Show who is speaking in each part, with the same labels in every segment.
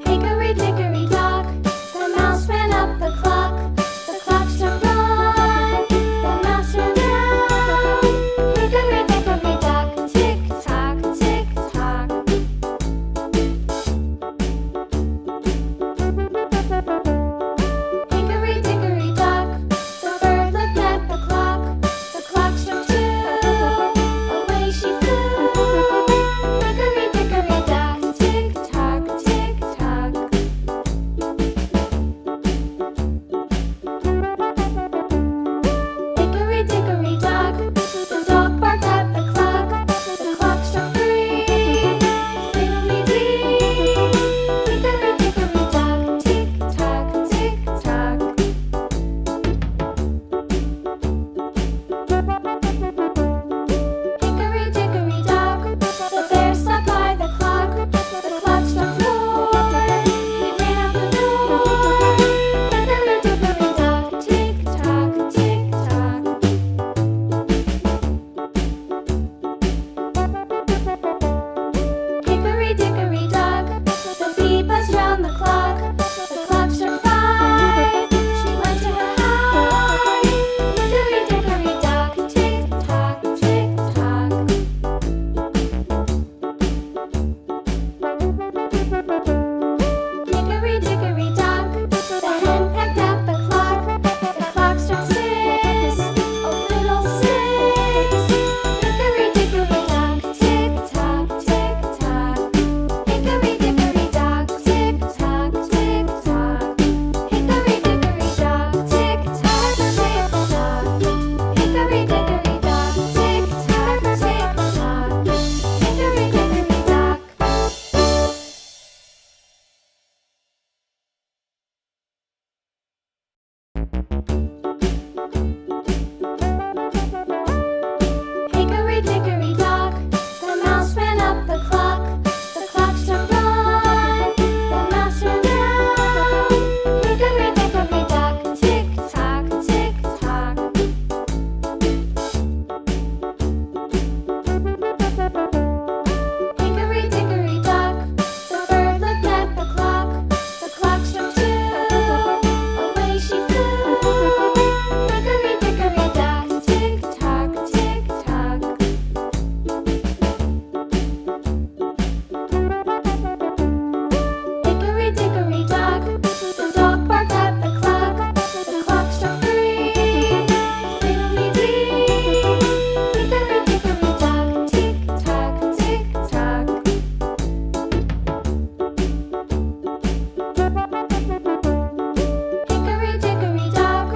Speaker 1: Hickory dickory dock, the mouse ran up the clock. The clock struck one, the mouse ran down. Hickory dickory dock, tick tock, tick tock. Hickory dickory dock, the bird looked at the clock. The clock struck two, away she flew. Hickory dickory dock, tick tock, tick tock. Hickory dickory dock, the dog barked at the clock. The clock struck three, fiddly-dee. Hickory dickory dock, tick tock, tick tock. Hickory dickory dock, the bear sat by the clock. The clock struck four, he ran out the door. Hickory dickory dock, tick tock, tick tock. Hickory dickory dock, the bee buzzed round the clock. The clock struck five, she went to her hive. Hickory dickory dock, tick tock, tick tock. Hickory dickory dock, the hen pecked at the clock. The clock struck six, oh fiddle-sticks. Hickory dickory dock, tick tock, tick tock. Hickory dickory dock, tick tock, tick tock. Hickory dickory dock, tick tock, tick tock. Hickory dickory dock, tick tock, tick tock. Hickory dickory dock. Hickory dickory dock, the mouse ran up the clock. The clock struck one, the mouse ran down. Hickory dickory dock, tick tock, tick tock. Hickory dickory dock, the bird looked at the clock. The clock struck two, away she flew. Hickory dickory dock, tick tock, tick tock. Hickory dickory dock, the dog barked at the clock. The clock struck three, fiddly-dee. Hickory dickory dock, tick tock, tick tock. Hickory dickory dock,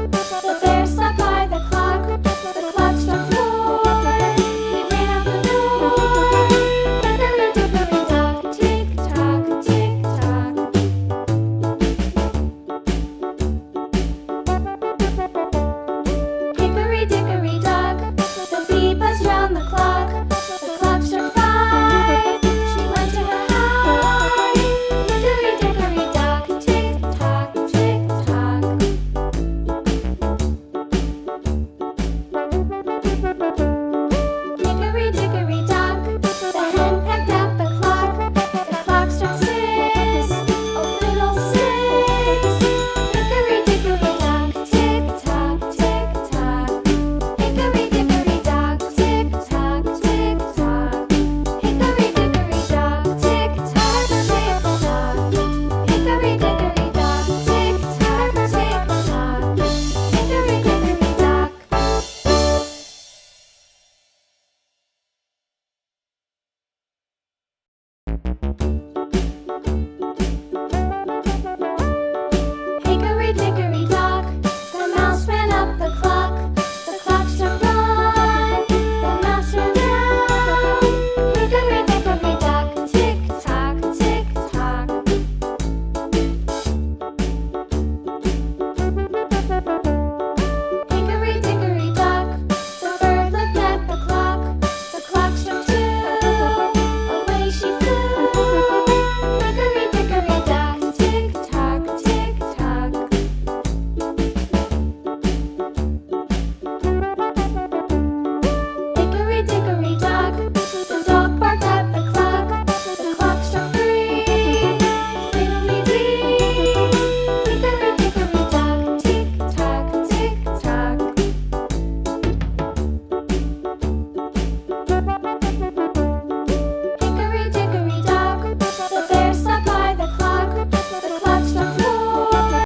Speaker 1: the bear sat by the clock. The clock struck four, he ran out the door. Hickory dickory dock, tick tock, tick tock. Hickory dickory dock, the bee buzzed round the clock. The clock struck five, she went to her hive. Hickory dickory dock, tick tock, tick tock. Hickory dickory dock, the hen pecked at the clock. The clock struck six, oh fiddle-sticks. Hickory dickory dock, tick tock, tick tock. Hickory dickory dock, tick tock, tick tock. Hickory dickory dock, tick tock, tick tock. Hickory dickory dock, tick tock, tick tock. Hickory dickory dock.